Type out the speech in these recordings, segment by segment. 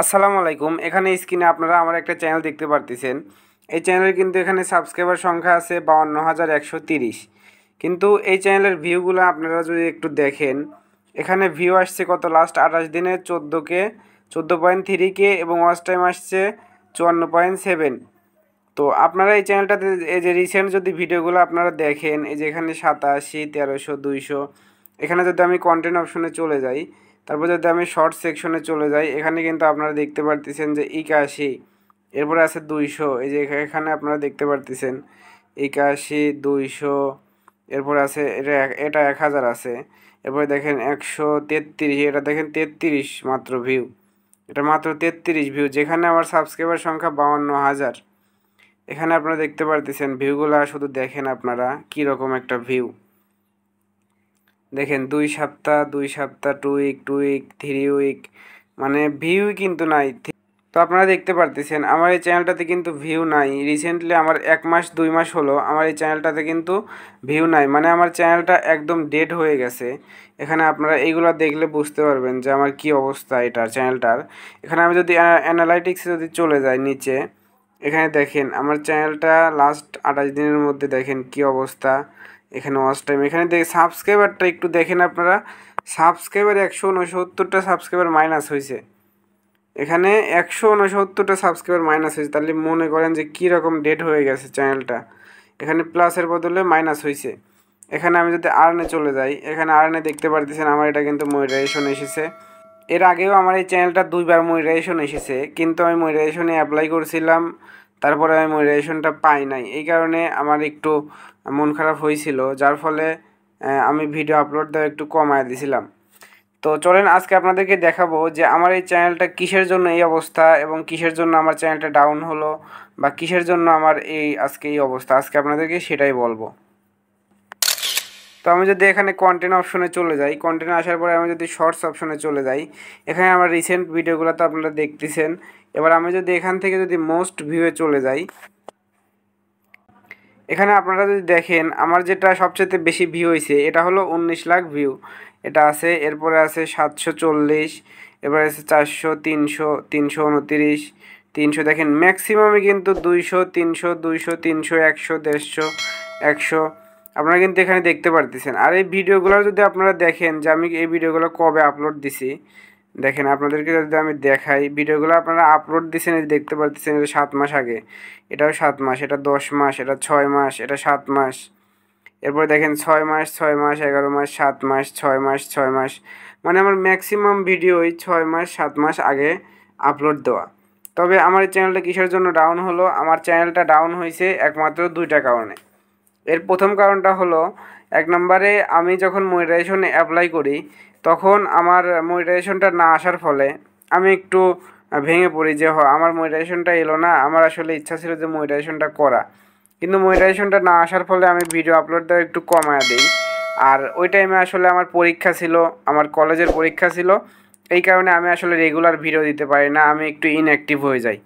আসসালামু আলাইকুম। এখানে স্ক্রিনে আপনারা আমার একটা চ্যানেল দেখতে পারতেছেন। এই চ্যানেলের কিন্তু এখানে সাবস্ক্রাইবার সংখ্যা আছে 52,130। কিন্তু এই চ্যানেলের ভিউগুলো আপনারা যদি একটু দেখেন, এখানে ভিউ আসছে কত লাস্ট 28 দিনে 14.3K এবং ওয়াচ টাইম আসছে 54.7। তো আপনারা এই চ্যানেলটাতে এই যে রিসেন্ট যদি ভিডিওগুলো আপনারা দেখেন, এই যে এখানে 87, 1300, 200, এখানে যদি আমি কন্টেন্ট অপশনে চলে যাই, তারপর যদি আমি শর্ট সেকশনে চলে যাই, এখানে কিন্তু আপনারা দেখতে পারতেছেন যে 81, এরপরে আছে 200, এই যে এখানে আপনারা দেখতে পারতেছেন 81, 200, এরপরে আছে এটা 1000 আছে, এরপরে দেখেন 133, এটা দেখেন 33 মাত্র ভিউ, এটা মাত্র 33 ভিউ, যেখানে আমার সাবস্ক্রাইবার সংখ্যা 52,000। এখানে আপনারা দেখতে পারতেছেন ভিউগুলা, শুধু দেখেন আপনারা কি রকম একটা ভিউ। দেখেন 2 সপ্তাহ 2 উইক 3 উইক, মানে ভিউ কিন্তু নাই। তো আপনারা দেখতে পারতেছেন আমার এই চ্যানেলটাতে কিন্তু ভিউ নাই। রিসেন্টলি আমার 1 মাস 2 মাস হলো আমার এই চ্যানেলটাতে কিন্তু ভিউ নাই, মানে আমার চ্যানেলটা একদম ডেড হয়ে গেছে। এখানে আপনারা এইগুলো দেখলে বুঝতে পারবেন যে আমার কি অবস্থা এটার চ্যানেলটার। এখানে আমি যদি অ্যানালাইটিক্সে যদি চলে যাই নিচে, এখানে দেখেন আমার চ্যানেলটা লাস্ট 28 দিনের মধ্যে দেখেন কি অবস্থা। এখানে ওয়াচ টাইম, এখানে সাবস্ক্রাইবারটা একটু দেখেন আপনারা। সাবস্ক্রাইবার 169টা সাবস্ক্রাইবার মাইনাস হয়েছে। এখানে 169টা সাবস্ক্রাইবার মাইনাস হয়েছে, তাহলে মনে করেন যে কী রকম ডেড হয়ে গেছে চ্যানেলটা। এখানে প্লাসের বদলে মাইনাস হয়েছে। এখানে আমি যদি আর্নে চলে যাই, এখানে আর্নে দেখতে পারতেছেন আমার এটা কিন্তু মনিটাইজেশন এসেছে। এর আগেও আমার এই চ্যানেলটা 2বার মনিটাইজেশন এসেছে, কিন্তু আমি মনিটাইজেশনে অ্যাপ্লাই করছিলাম, তারপরে আমি মনিটাইজেশনটা পাই নাই। এই কারণে আমার একটু মন খারাপ হয়েছিল, যার ফলে আমি ভিডিও আপলোড দেওয়া একটু কমায় দিয়েছিলাম। তো চলেন আজকে আপনাদেরকে দেখাবো যে আমার এই চ্যানেলটা কিসের জন্য এই অবস্থা এবং কিসের জন্য আমার চ্যানেলটা ডাউন হলো, বা কিসের জন্য আমার আজকে এই অবস্থা, আজকে আপনাদেরকে সেটাই বলবো। তো আমি যদি এখানে কন্টেন্ট অপশনে চলে যাই, কন্টেন্ট আসার পরে আমি যদি শর্টস অপশনে চলে যাই, এখানে আমার রিসেন্ট ভিডিওগুলো তো আপনারা দেখতেছেন। এবার আমি যদি এখান থেকে যদি মোস্ট ভিউয়ে চলে যাই, এখানে আপনারা যদি দেখেন আমার যেটা সবচেয়ে বেশি ভিউ হয়েছে এটা হলো 19 লাখ ভিউ, এটা আছে। এরপরে আছে 740, এরপরে আছে 400, 300, 329, 300, দেখেন ম্যাক্সিমামে কিন্তু 200, 300, 200, 300, 100, 150, 100 আপনারা কিন্তু এখানে দেখতে পারতেছেন। আর এই ভিডিওগুলো যদি আপনারা দেখেন যে আমি এই ভিডিওগুলো কবে আপলোড দিছি, দেখেন আপনাদেরকে যদি আমি দেখাই, ভিডিওগুলো আপনারা আপলোড দিয়েছেন দেখতে পারতেছেন, এটা 7 মাস আগে, এটাও 7 মাস, এটা 10 মাস, এটা 6 মাস, এটা 7 মাস। এরপরে দেখেন 6 মাস, 6 মাস, 11 মাস, 7 মাস, 6 মাস, 6 মাস, মানে আমার ম্যাক্সিমাম ভিডিওই 6 মাস 7 মাস আগে আপলোড দেওয়া। তবে আমার এই চ্যানেলটা কিসের জন্য ডাউন হলো? আমার চ্যানেলটা ডাউন হয়েছে একমাত্র 2টা কারণে। এর প্রথম কারণটা হলো, 1 নম্বরে আমি যখন মনিটাইজেশনে অ্যাপ্লাই করি, তখন আমার মনিটাইজেশনটা না আসার ফলে আমি একটু ভেঙে পড়ি যে আমার মনিটাইজেশনটা এলো না। আমার আসলে ইচ্ছা ছিল যে মনিটাইজেশনটা করা, কিন্তু মনিটাইজেশনটা না আসার ফলে আমি ভিডিও আপলোড দেওয়া একটু কমায় দিই। আর ওই টাইমে আসলে আমার পরীক্ষা ছিল, আমার কলেজের পরীক্ষা ছিল, এই কারণে আমি আসলে রেগুলার ভিডিও দিতে পারি না, আমি একটু ইনঅ্যাক্টিভ হয়ে যাই।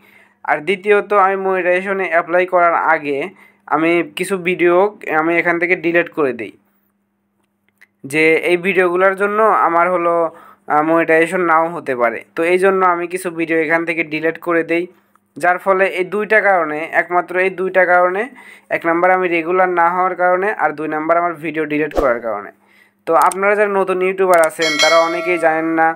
আর দ্বিতীয়ত, আমি মনিটাইজেশনে অ্যাপ্লাই করার আগে আমি কিছু ভিডিও আমি এখান থেকে ডিলিট করে দিই, যে এই ভিডিওগুলোর জন্য আমার হলো মনিটাইজেশন নাও হতে পারে। তো এই জন্য আমি কিছু ভিডিও এখান থেকে ডিলিট করে দেই, যার ফলে এই 2টা কারণে, একমাত্র এই 2টা কারণে, 1 নাম্বার আমি রেগুলার না হওয়ার কারণে, আর 2 নাম্বার আমার ভিডিও ডিলিট করার কারণে। তো আপনারা যারা নতুন ইউটিউবার আছেন তারা অনেকেই জানেন না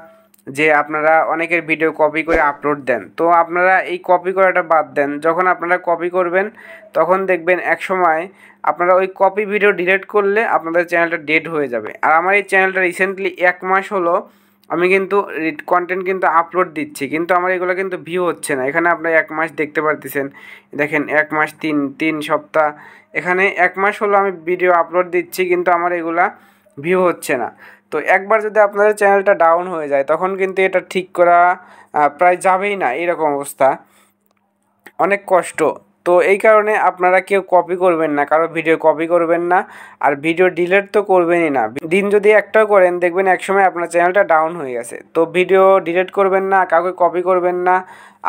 যে আপনারা অনেকের ভিডিও কপি করে আপলোড দেন। তো আপনারা এই কপি করাটা বাদ দেন, যখন আপনারা কপি করবেন তখন দেখবেন এক সময় আপনারা ওই কপি ভিডিও ডিলিট করলে আপনাদের চ্যানেলটা ডেড হয়ে যাবে। আর আমার এই চ্যানেলটা রিসেন্টলি 1 মাস হলো আমি কিন্তু কন্টেন্ট কিন্তু আপলোড দিচ্ছি, কিন্তু আমার এগুলো কিন্তু ভিউ হচ্ছে না। এখানে আপনারা 1 মাস দেখতে পারতেছেন, দেখেন 1 মাস 3 সপ্তাহ, এখানে 1 মাস হলো আমি ভিডিও আপলোড দিচ্ছি, কিন্তু আমার এগুলা ভিউ হচ্ছে না। তো একবার যদি আপনাদের চ্যানেলটা ডাউন হয়ে যায় তখন কিন্তু এটা ঠিক করা প্রায় যাবেই না, এরকম অবস্থা, অনেক কষ্ট। তো এই কারণে আপনারা কেউ কপি করবেন না, কারো ভিডিও কপি করবেন না, আর ভিডিও ডিলিট তো করবেনই না। দিন যদি একটাও করেন দেখবেন একসময় আপনার চ্যানেলটা ডাউন হয়ে গেছে। তো ভিডিও ডিলিট করবেন না, কাউকে কপি করবেন না।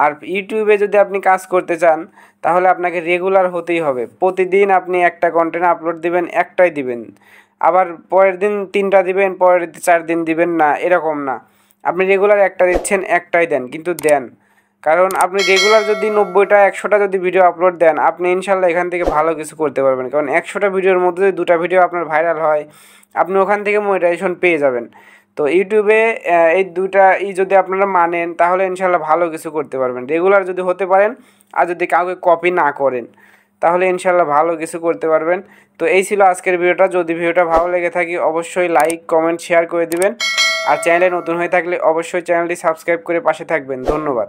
আর ইউটিউবে যদি আপনি কাজ করতে চান তাহলে আপনাকে রেগুলার হতেই হবে। প্রতিদিন আপনি একটা কন্টেন্ট আপলোড দিবেন, একটাই দিবেন, আবার পরের দিন 3টা দিবেন, পরের 4 দিন দিবেন না, এরকম না। আপনি রেগুলার একটা দিচ্ছেন, একটাই দেন, কিন্তু দেন। কারণ আপনি রেগুলার যদি 90টা 100টা যদি ভিডিও আপলোড দেন, আপনি ইনশাল্লাহ এখান থেকে ভালো কিছু করতে পারবেন। কারণ 100টা ভিডিওর মধ্যে যদি 2টা ভিডিও আপনার ভাইরাল হয়, আপনি ওখান থেকে মনিটাইজেশন পেয়ে যাবেন। তো ইউটিউবে এই 2টা যদি আপনারা মানেন, তাহলে ইনশাল্লাহ ভালো কিছু করতে পারবেন। রেগুলার যদি হতে পারেন আর যদি কাউকে কপি না করেন, তাহলে ইনশাল্লাহ ভালো কিছু করতে পারবেন। তো এই ছিল আজকের ভিডিওটা। যদি ভিডিওটা ভালো লেগে থাকে অবশ্যই লাইক, কমেন্ট, শেয়ার করে দিবেন। আর চ্যানেলে নতুন হয়ে থাকলে অবশ্যই চ্যানেলটি সাবস্ক্রাইব করে পাশে থাকবেন। ধন্যবাদ।